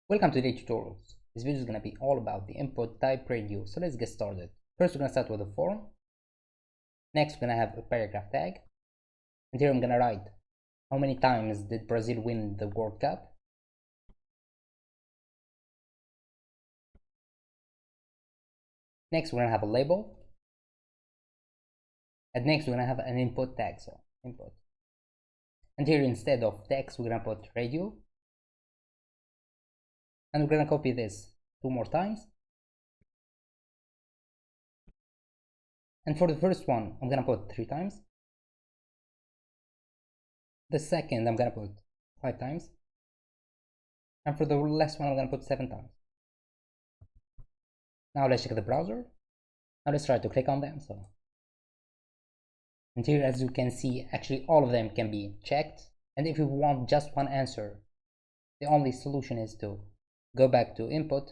Welcome to today's tutorials. This video is going to be all about the input type radio. So let's get started. First, we're going to start with the form. Next, we're going to have a paragraph tag. And here I'm going to write how many times did Brazil win the World Cup. Next, we're going to have a label. And next, we're going to have an input tag. So input. And here instead of text, we're going to put radio. And we're going to copy this 2 more times. And for the first one, I'm going to put 3 times. The second, I'm going to put 5 times. And for the last one, I'm going to put 7 times. Now let's check the browser. Now let's try to click on them. And here, as you can see, actually all of them can be checked. And if you want just one answer, the only solution is to go back to input.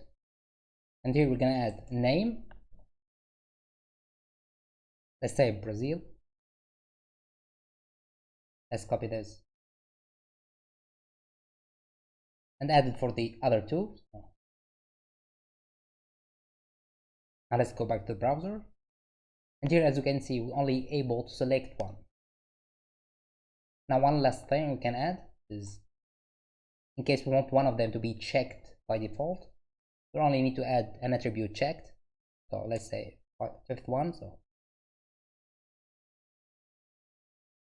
And here we're going to add name. Let's say Brazil. Let's copy this and add it for the other two. Now let's go back to the browser. And here, as you can see, we're only able to select one. Now one last thing we can add is, in case we want one of them to be checked by default, we only need to add an attribute checked. So let's say fifth one. So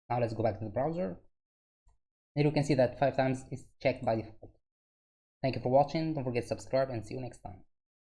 now let's go back to the browser. Here you can see that 5 times is checked by default. Thank you for watching. Don't forget to subscribe and see you next time.